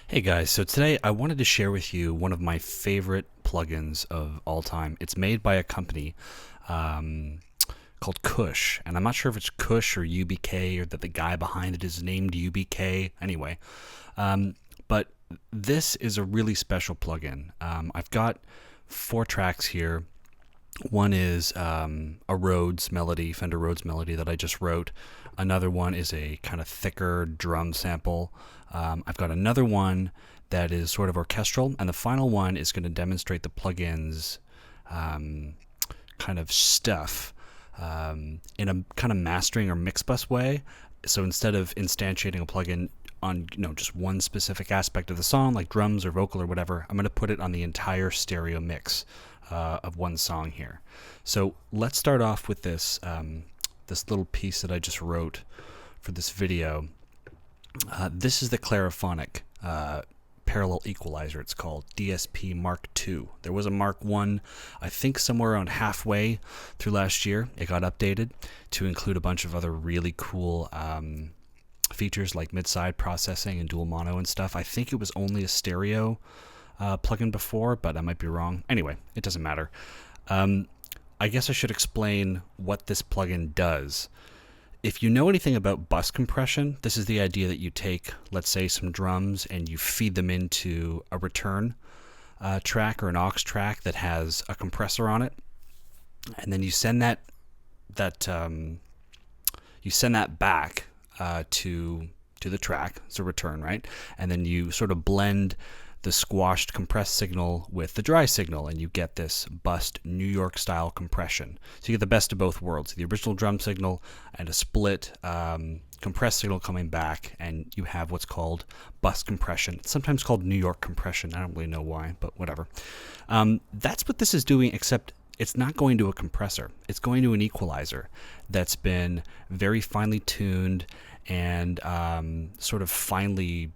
Hey guys, so today I wanted to share with you one of my favorite plugins of all time. It's made by a company um, called Kush, and I'm not sure if it's Kush or UBK or that the guy behind it is named UBK. Anyway, but this is a really special plugin. I've got 4 tracks here. One is a Rhodes melody, Fender Rhodes melody that I just wrote. Another one is a kind of thicker drum sample. I've got another one that is sort of orchestral, and the final one is going to demonstrate the plugin's kind of stuff in a kind of mastering or mix bus way. So instead of instantiating a plugin on just one specific aspect of the song, like drums or vocal or whatever, I'm going to put it on the entire stereo mix of one song here. So let's start off with this this little piece that I just wrote for this video. This is the Clarophonic parallel equalizer. It's called DSP MkII. There was a Mark I, I think somewhere around halfway through last year. It got updated to include a bunch of other really cool features like mid-side processing and dual mono and stuff. I think it was only a stereo plugin before, but I might be wrong. Anyway, it doesn't matter. I guess I should explain what this plugin does. If you know anything about bus compression, this is the idea that you take, let's say, some drums and you feed them into a return track or an aux track that has a compressor on it, and then you send that back to the track. It's a return, right? And then you sort of blend the squashed compressed signal with the dry signal, and you get this bust New York style compression. So you get the best of both worlds, the original drum signal and a split compressed signal coming back, and you have what's called bust compression. It's sometimes called New York compression. I don't really know why, but whatever. That's what this is doing, except it's not going to a compressor. It's going to an equalizer that's been very finely tuned and sort of finely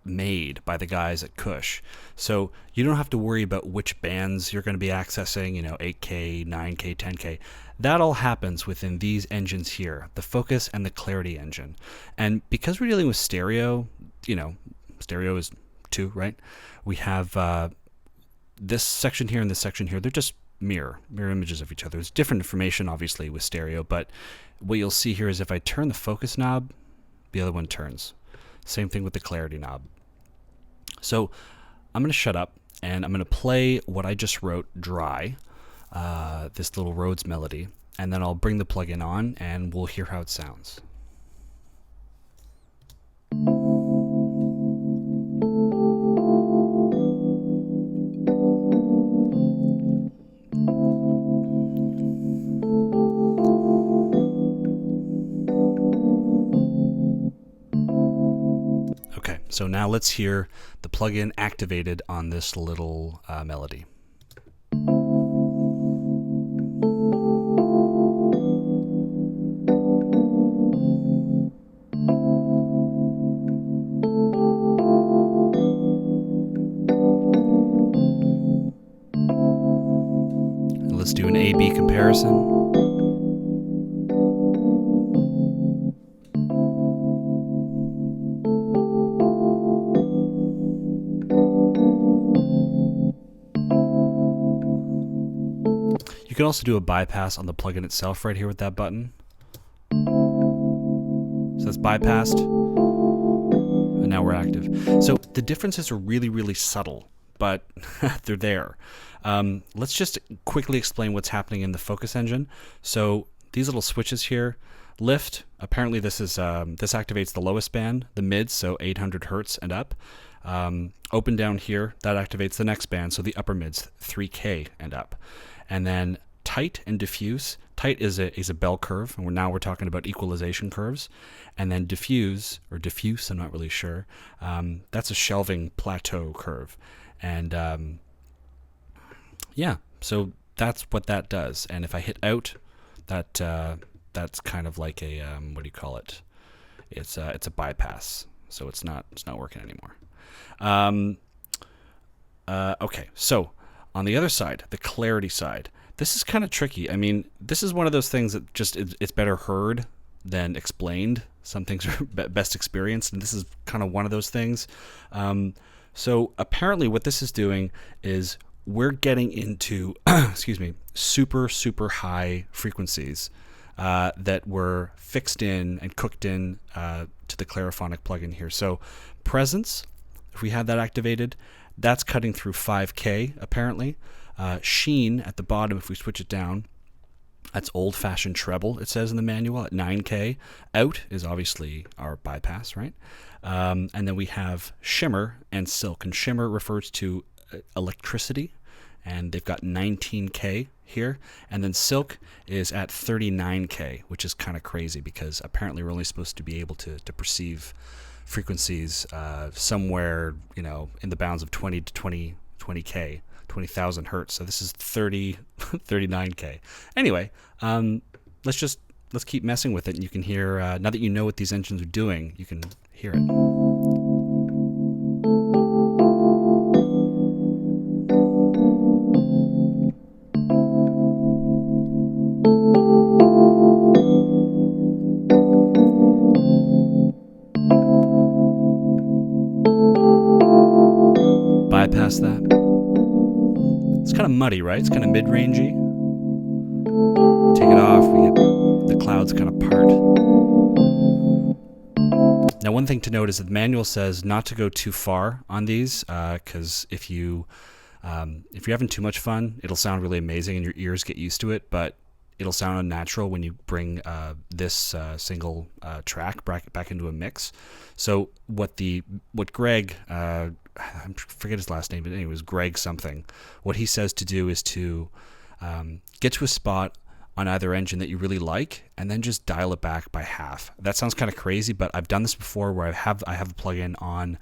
made by the guys at Kush. So you don't have to worry about which bands you're going to be accessing, 8K, 9K, 10K. That all happens within these engines here, the Focus and the Clarity engine. And because we're dealing with stereo, stereo is 2, right? We have this section here and this section here. They're just mirror images of each other. There's different information, obviously, with stereo, but what you'll see here is if I turn the focus knob, the other one turns. Same thing with the clarity knob. So I'm going to shut up and I'm going to play what I just wrote dry, this little Rhodes melody, and then I'll bring the plugin on and we'll hear how it sounds. So now let's hear the plugin activated on this little melody. And let's do an A-B comparison. You can also do a bypass on the plugin itself right here with that button. So that's bypassed, and now we're active. So the differences are really, really subtle, but they're there. Let's just quickly explain what's happening in the Focus engine. So these little switches here, lift, apparently this activates the lowest band, the mids, so 800 hertz and up. Open down here, that activates the next band, so the upper mids, 3K and up. And then tight and diffuse. Tight is a bell curve, and now we're talking about equalization curves. And then diffuse, I'm not really sure, that's a shelving plateau curve. And yeah, so that's what that does. And if I hit out, that's kind of like a what do you call it? It's a bypass, so it's not working anymore. Okay, so on the other side, the clarity side, this is kind of tricky. I mean, this is one of those things that just it's better heard than explained some things are best experienced, and this is kind of one of those things. So apparently what this is doing is we're getting into, excuse me, super, super high frequencies that were fixed in and cooked in to the Clarophonic plugin here. So presence, if we have that activated, that's cutting through 5K apparently. Sheen at the bottom, if we switch it down, that's old-fashioned treble, it says in the manual, at 9K. Out is obviously our bypass, right? And then we have shimmer and silk. And shimmer refers to electricity, and they've got 19K here. And then silk is at 39K, which is kind of crazy because apparently we're only supposed to be able to perceive frequencies somewhere, you know, in the bounds of 20 to 20K. 20,000 hertz. So this is 39K. Anyway, let's keep messing with it, and you can hear, now that you know what these engines are doing, you can hear it. Bypass that. It's kind of muddy, right? It's kind of mid-rangey. Take it off, we get the clouds kind of part. Now, one thing to note is that the manual says not to go too far on these, because if you're having too much fun, it'll sound really amazing and your ears get used to it, but it'll sound unnatural when you bring this single track back into a mix. So what Greg, I forget his last name, but anyway, it was Greg something. What he says to do is to get to a spot on either engine that you really like, and then just dial it back by half. That sounds kind of crazy, but I've done this before where I have the plugin on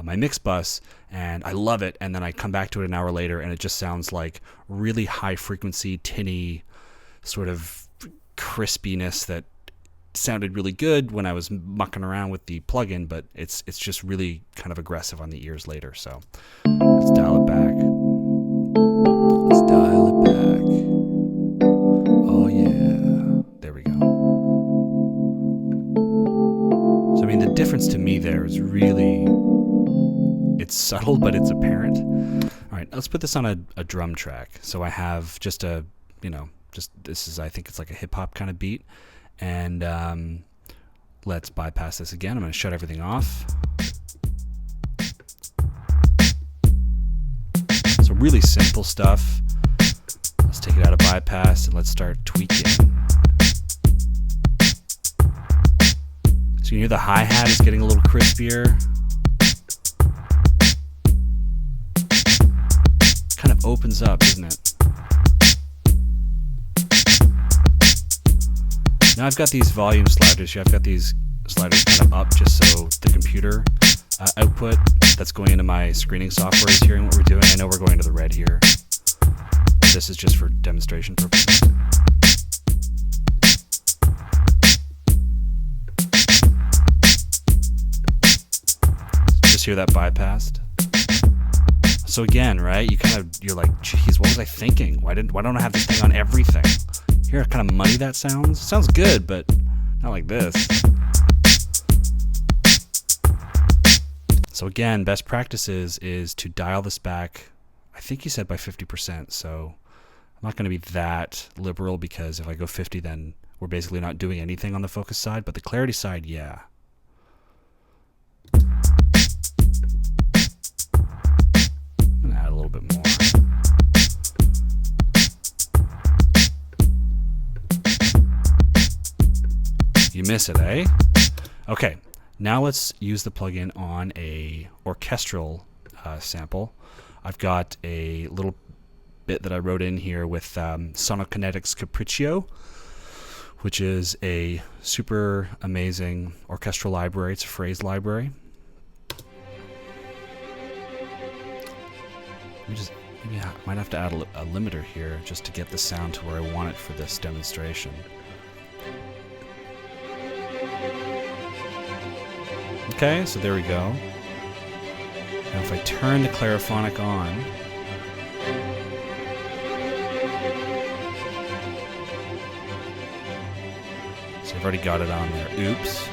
my mix bus, and I love it, and then I come back to it an hour later, and it just sounds like really high frequency, tinny, sort of crispiness that sounded really good when I was mucking around with the plugin, but it's just really kind of aggressive on the ears later. So let's dial it back. Let's dial it back. Oh yeah, there we go. So I mean, the difference to me there is really, it's subtle, but it's apparent. All right, let's put this on a drum track. So I have just a, this is, I think it's like a hip hop kind of beat. And let's bypass this again. I'm going to shut everything off. So really simple stuff. Let's take it out of bypass and let's start tweaking. So you hear the hi-hat is getting a little crispier. Kind of opens up, isn't it? Now I've got these volume sliders here. I've got these sliders kind of up just so the computer output that's going into my screening software is hearing what we're doing. I know we're going to the red here. This is just for demonstration purposes. Just hear that bypassed. So again, right? You're like, geez, what was I thinking? Why don't I have this thing on everything? Hear how kind of muddy that sounds? Sounds good, but not like this. So again, best practices is to dial this back, I think he said by 50%, so I'm not going to be that liberal, because if I go 50, then we're basically not doing anything on the focus side, but the clarity side, yeah. I'm going to add a little bit more. You miss it, eh? Okay, now let's use the plugin on a orchestral sample. I've got a little bit that I wrote in here with Sonokinetics Capriccio, which is a super amazing orchestral library. It's a phrase library. Maybe I might have to add a limiter here just to get the sound to where I want it for this demonstration. Okay, so there we go. Now if I turn the Clarophonic on, so I've already got it on there. Oops.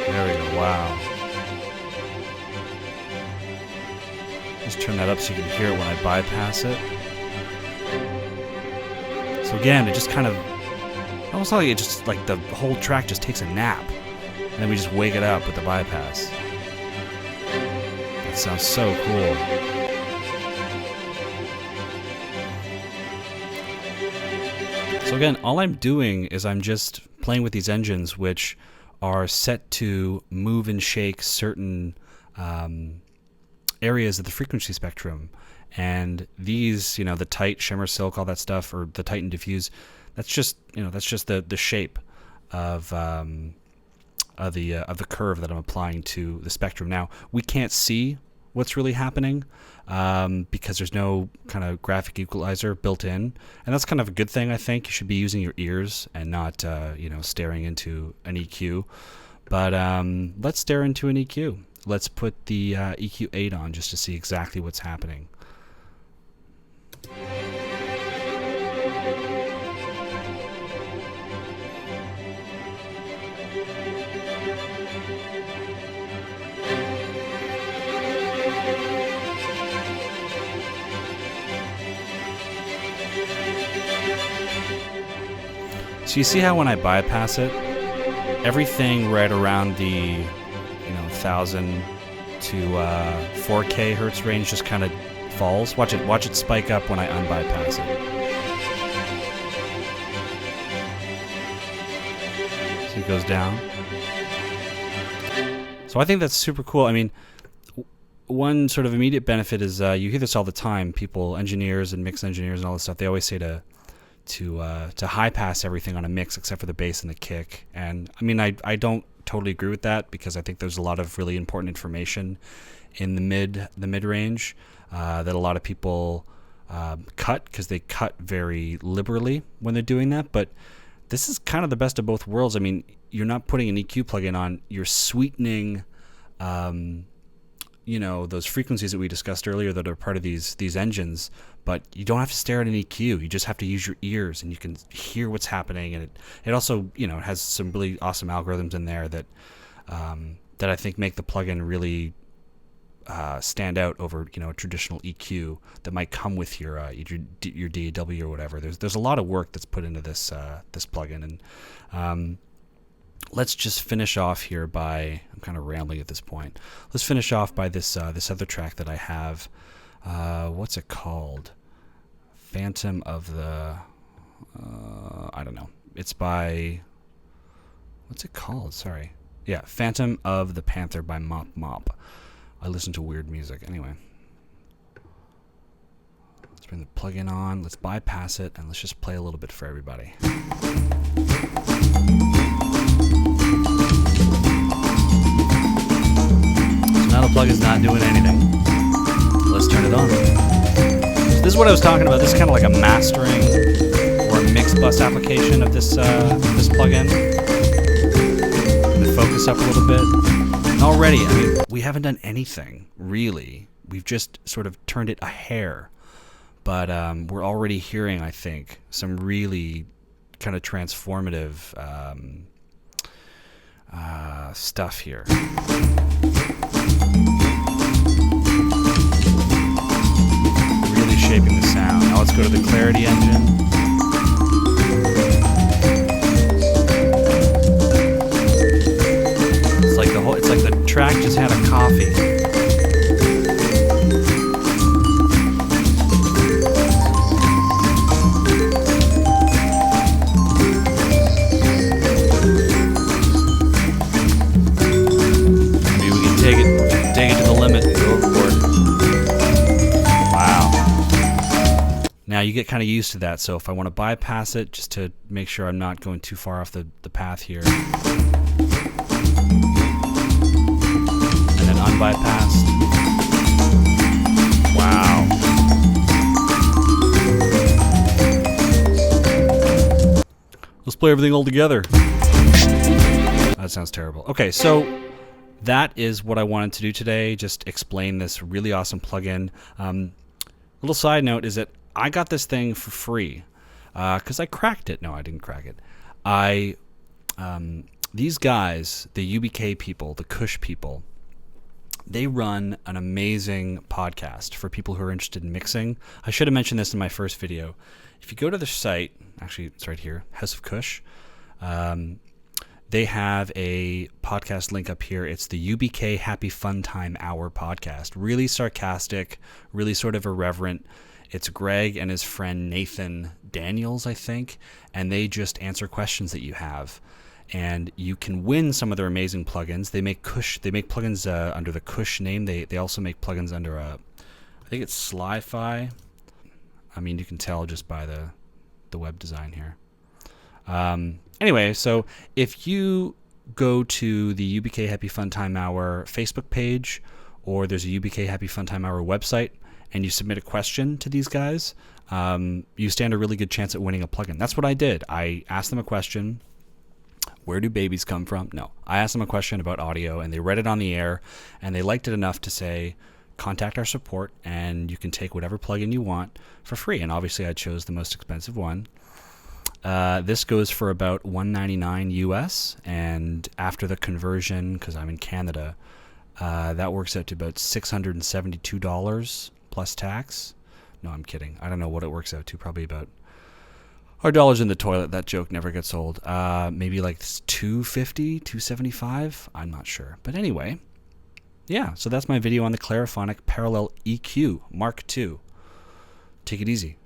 There we go, wow. Just turn that up so you can hear it when I bypass it. So again, it just kind of, almost like it just, like the whole track just takes a nap. And then we just wake it up with the bypass. That sounds so cool. So again, all I'm doing is I'm just playing with these engines, which are set to move and shake certain areas of the frequency spectrum. And these, you know, the tight, shimmer, silk, all that stuff, or the tight and diffuse, that's just, you know, that's just the shape of the curve that I'm applying to the spectrum. Now, we can't see what's really happening because there's no kind of graphic equalizer built in, and that's kind of a good thing. I think you should be using your ears and not you know, staring into an EQ. But let's stare into an EQ. Let's put the EQ8 on just to see exactly what's happening. So you see how when I bypass it, everything right around the, you know, 1000 to 4K hertz range just kind of falls. Watch it spike up when I unbypass it. So it goes down. So I think that's super cool. I mean, one sort of immediate benefit is you hear this all the time. People, engineers and mix engineers and all this stuff, they always say to high pass everything on a mix except for the bass and the kick. And I mean, I don't totally agree with that, because I think there's a lot of really important information in the mid range that a lot of people cut, because they cut very liberally when they're doing that. But this is kind of the best of both worlds. I mean, you're not putting an EQ plugin on, you're sweetening you know, those frequencies that we discussed earlier that are part of these engines, but you don't have to stare at an EQ. You just have to use your ears, and you can hear what's happening. And it also, you know, it has some really awesome algorithms in there that that I think make the plugin really stand out over, you know, a traditional EQ that might come with your DAW or whatever. There's a lot of work that's put into this this plugin, and let's just finish off here by, I'm kind of rambling at this point. Let's finish off by this this other track that I have. What's it called? Phantom of the I don't know. It's by, what's it called? Sorry. Yeah, Phantom of the Panther by Mop Mop. I listen to weird music. Anyway. Let's bring the plugin on. Let's bypass it, and let's just play a little bit for everybody. Now the plugin's not doing anything. Let's turn it on. So this is what I was talking about. This is kind of like a mastering or a mix bus application of this this plugin. The focus up a little bit. And already, I mean, we haven't done anything really. We've just sort of turned it a hair, but we're already hearing, I think, some really kind of transformative stuff here. Really shaping the sound. Now let's go to the clarity engine. It's like the track just had a coffee. Take it to the limit and go overboard. Wow. Now you get kind of used to that, so if I want to bypass it, just to make sure I'm not going too far off the path here. And then unbypassed. Wow. Let's play everything all together. That sounds terrible. Okay, so that is what I wanted to do today, just explain this really awesome plugin. Little side note is that I got this thing for free because I cracked it. No, I didn't crack it. I these guys, the UBK people, the Kush people, they run an amazing podcast for people who are interested in mixing. I should have mentioned this in my first video. If you go to their site, actually it's right here, House of Kush, they have a podcast link up here. It's the UBK Happy Fun Time Hour podcast. Really sarcastic, really sort of irreverent. It's Greg and his friend Nathan Daniels, I think, and they just answer questions that you have. And you can win some of their amazing plugins. They make plugins under the Kush name. They also make plugins under I think it's Sli-Fi. I mean, you can tell just by the web design here. Anyway, so if you go to the UBK Happy Fun Time Hour Facebook page, or there's a UBK Happy Fun Time Hour website, and you submit a question to these guys, you stand a really good chance at winning a plugin. That's what I did. I asked them a question. Where do babies come from? No. I asked them a question about audio, and they read it on the air, and they liked it enough to say, contact our support, and you can take whatever plugin you want for free. And obviously, I chose the most expensive one. This goes for about $199 US, and after the conversion, because I'm in Canada, that works out to about $672 plus tax. No, I'm kidding. I don't know what it works out to. Probably about our dollars in the toilet. That joke never gets old. Maybe like $250, $275. I'm not sure. But anyway, yeah. So that's my video on the Clarophonic Parallel EQ Mark II. Take it easy.